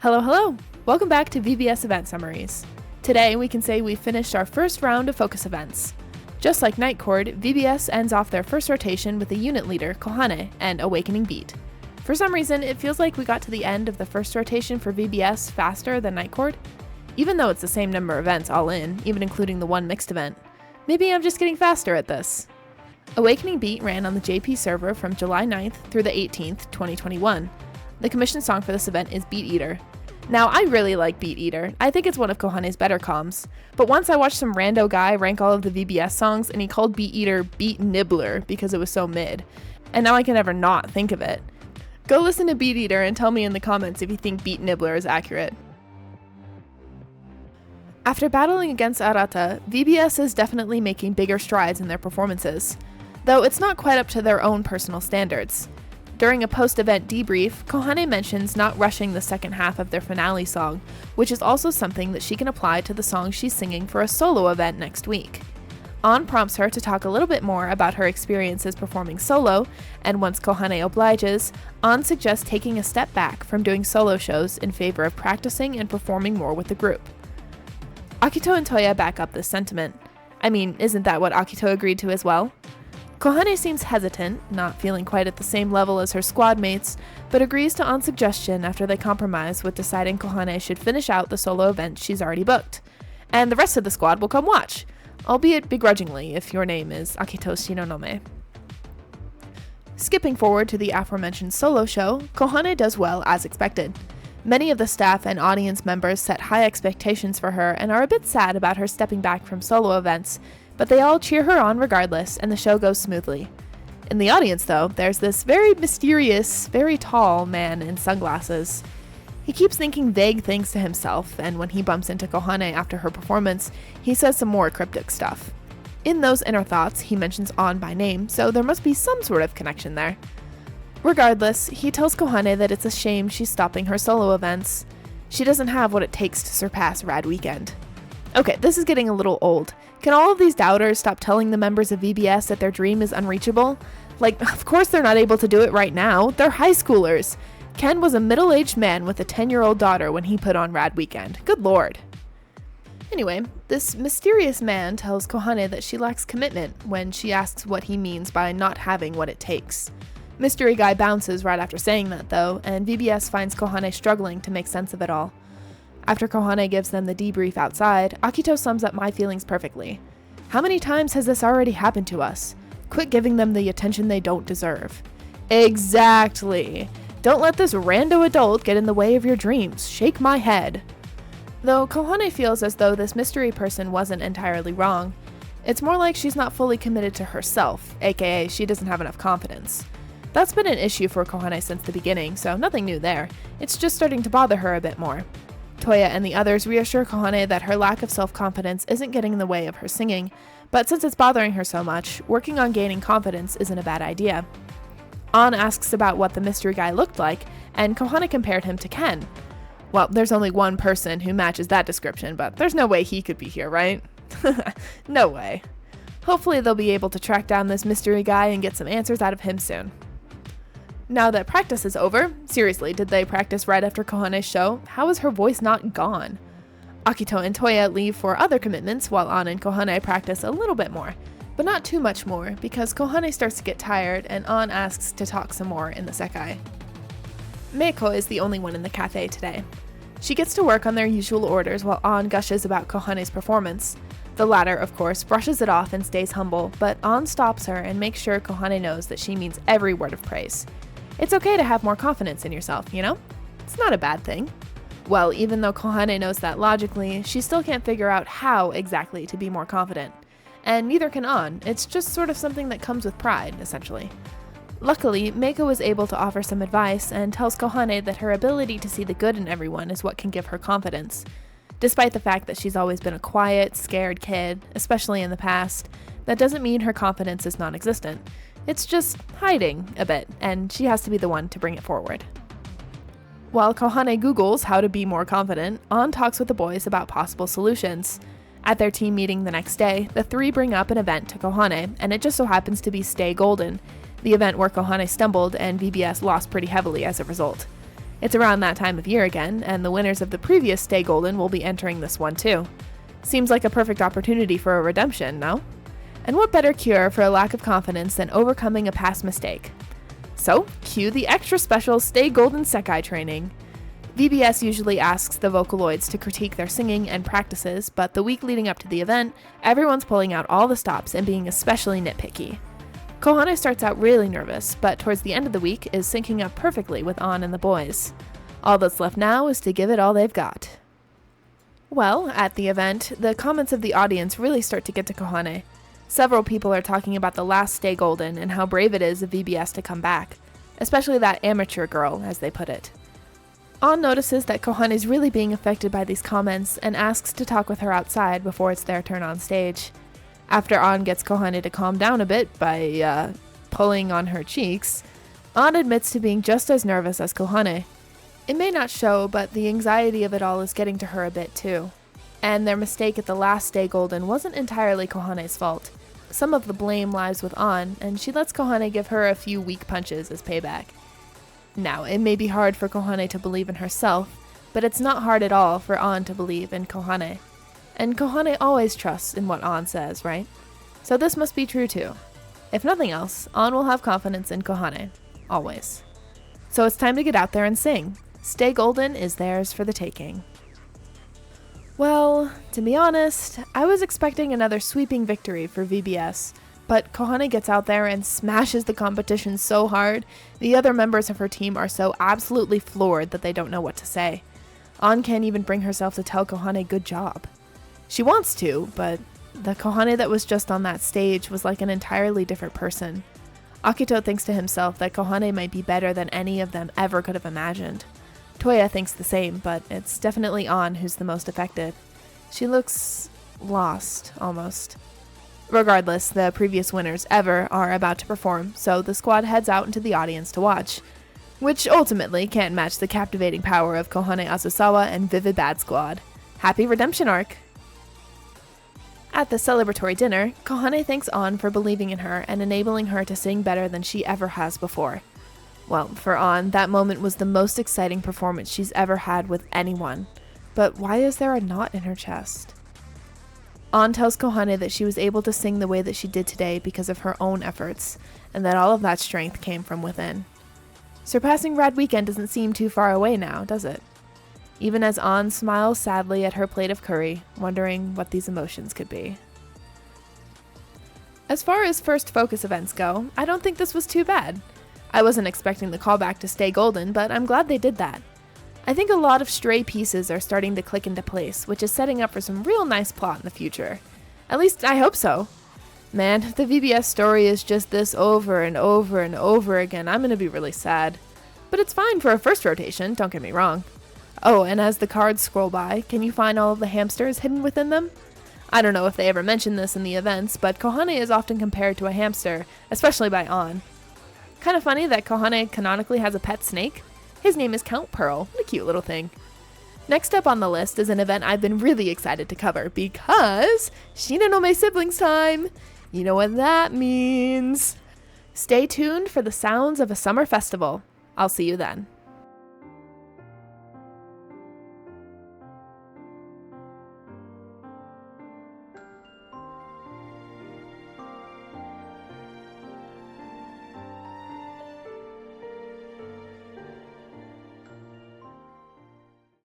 Hello, hello! Welcome back to VBS Event Summaries. Today, we can say we finished our first round of focus events. Just like Night Chord, VBS ends off their first rotation with a unit leader, Kohane, and Awakening Beat. For some reason, it feels like we got to the end of the first rotation for VBS faster than Night Chord, even though it's the same number of events all in, even including the one mixed event. Maybe I'm just getting faster at this. Awakening Beat ran on the JP server from July 9th through the 18th, 2021. The commission song for this event is Beat Eater. Now, I really like Beat Eater. I think it's one of Kohane's better comms. But once I watched some rando guy rank all of the VBS songs and he called Beat Eater Beat Nibbler because it was so mid. And now I can never not think of it. Go listen to Beat Eater and tell me in the comments if you think Beat Nibbler is accurate. After battling against Arata, VBS is definitely making bigger strides in their performances, though it's not quite up to their own personal standards. During a post-event debrief, Kohane mentions not rushing the second half of their finale song, which is also something that she can apply to the song she's singing for a solo event next week. An prompts her to talk a little bit more about her experiences performing solo, and once Kohane obliges, An suggests taking a step back from doing solo shows in favor of practicing and performing more with the group. Akito and Toya back up this sentiment. I mean, isn't that what Akito agreed to as well? Kohane seems hesitant, not feeling quite at the same level as her squad mates, but agrees to An's suggestion after they compromise with deciding Kohane should finish out the solo event she's already booked. And the rest of the squad will come watch, albeit begrudgingly if your name is Akito Shinonome. Skipping forward to the aforementioned solo show, Kohane does well as expected. Many of the staff and audience members set high expectations for her and are a bit sad about her stepping back from solo events, but they all cheer her on regardless, and the show goes smoothly. In the audience, though, there's this very mysterious, very tall man in sunglasses. He keeps thinking vague things to himself, and when he bumps into Kohane after her performance, he says some more cryptic stuff. In those inner thoughts, he mentions An by name, so there must be some sort of connection there. Regardless, he tells Kohane that it's a shame she's stopping her solo events. She doesn't have what it takes to surpass Rad Weekend. Okay, this is getting a little old. Can all of these doubters stop telling the members of VBS that their dream is unreachable? Like, of course they're not able to do it right now. They're high schoolers. Ken was a middle-aged man with a 10-year-old daughter when he put on Rad Weekend. Good lord. Anyway, this mysterious man tells Kohane that she lacks commitment when she asks what he means by not having what it takes. Mystery Guy bounces right after saying that, though, and VBS finds Kohane struggling to make sense of it all. After Kohane gives them the debrief outside, Akito sums up my feelings perfectly. How many times has this already happened to us? Quit giving them the attention they don't deserve. Exactly. Don't let this rando adult get in the way of your dreams. Shake my head. Though Kohane feels as though this mystery person wasn't entirely wrong, it's more like she's not fully committed to herself, aka she doesn't have enough confidence. That's been an issue for Kohane since the beginning, so nothing new there. It's just starting to bother her a bit more. Toya and the others reassure Kohane that her lack of self-confidence isn't getting in the way of her singing, but since it's bothering her so much, working on gaining confidence isn't a bad idea. An asks about what the mystery guy looked like, and Kohane compared him to Ken. Well, there's only one person who matches that description, but there's no way he could be here, right? No way. Hopefully they'll be able to track down this mystery guy and get some answers out of him soon. Now that practice is over, seriously, did they practice right after Kohane's show? How is her voice not gone? Akito and Toya leave for other commitments while An and Kohane practice a little bit more, but not too much more because Kohane starts to get tired and An asks to talk some more in the Sekai. Meiko is the only one in the cafe today. She gets to work on their usual orders while An gushes about Kohane's performance. The latter, of course, brushes it off and stays humble, but An stops her and makes sure Kohane knows that she means every word of praise. It's okay to have more confidence in yourself, you know? It's not a bad thing. Well, even though Kohane knows that logically, she still can't figure out how exactly to be more confident. And neither can An. It's just sort of something that comes with pride, essentially. Luckily, Meiko is able to offer some advice and tells Kohane that her ability to see the good in everyone is what can give her confidence. Despite the fact that she's always been a quiet, scared kid, especially in the past, that doesn't mean her confidence is non-existent. It's just hiding a bit, and she has to be the one to bring it forward. While Kohane Googles how to be more confident, An talks with the boys about possible solutions. At their team meeting the next day, the three bring up an event to Kohane, and it just so happens to be Stay Golden, the event where Kohane stumbled and VBS lost pretty heavily as a result. It's around that time of year again, and the winners of the previous Stay Golden will be entering this one too. Seems like a perfect opportunity for a redemption, no? And what better cure for a lack of confidence than overcoming a past mistake? So, cue the extra special Stay Golden Sekai training. VBS usually asks the Vocaloids to critique their singing and practices, but the week leading up to the event, everyone's pulling out all the stops and being especially nitpicky. Kohane starts out really nervous, but towards the end of the week is syncing up perfectly with An and the boys. All that's left now is to give it all they've got. Well, at the event, the comments of the audience really start to get to Kohane. Several people are talking about the last Stay Golden and how brave it is of VBS to come back, especially that amateur girl, as they put it. An notices that Kohane is really being affected by these comments and asks to talk with her outside before it's their turn on stage. After An gets Kohane to calm down a bit by, pulling on her cheeks, An admits to being just as nervous as Kohane. It may not show, but the anxiety of it all is getting to her a bit too. And their mistake at the last Stay Golden wasn't entirely Kohane's fault. Some of the blame lies with An, and she lets Kohane give her a few weak punches as payback. Now, it may be hard for Kohane to believe in herself, but it's not hard at all for An to believe in Kohane. And Kohane always trusts in what An says, right? So this must be true too. If nothing else, An will have confidence in Kohane. Always. So it's time to get out there and sing. Stay Golden is theirs for the taking. Well, to be honest, I was expecting another sweeping victory for VBS, but Kohane gets out there and smashes the competition so hard, the other members of her team are so absolutely floored that they don't know what to say. An can't even bring herself to tell Kohane good job. She wants to, but the Kohane that was just on that stage was like an entirely different person. Akito thinks to himself that Kohane might be better than any of them ever could have imagined. Toya thinks the same, but it's definitely An who's the most affected. She looks lost, almost. Regardless, the previous winners ever are about to perform, so the squad heads out into the audience to watch, which ultimately can't match the captivating power of Kohane Azusawa and Vivid Bad Squad. Happy redemption arc! At the celebratory dinner, Kohane thanks An for believing in her and enabling her to sing better than she ever has before. Well, for An, that moment was the most exciting performance she's ever had with anyone. But why is there a knot in her chest? An tells Kohane that she was able to sing the way that she did today because of her own efforts, and that all of that strength came from within. Surpassing Rad Weekend doesn't seem too far away now, does it? Even as An smiles sadly at her plate of curry, wondering what these emotions could be. As far as first focus events go, I don't think this was too bad. I wasn't expecting the callback to Stay Golden, but I'm glad they did that. I think a lot of stray pieces are starting to click into place, which is setting up for some real nice plot in the future. At least I hope so. Man, if the VBS story is just this over and over and over again, I'm gonna be really sad. But it's fine for a first rotation, don't get me wrong. Oh, and as the cards scroll by, can you find all of the hamsters hidden within them? I don't know if they ever mention this in the events, but Kohane is often compared to a hamster, especially by An. Kind of funny that Kohane canonically has a pet snake. His name is Count Pearl, what a cute little thing. Next up on the list is an event I've been really excited to cover because Shinonome siblings time! You know what that means. Stay tuned for the sounds of a summer festival. I'll see you then.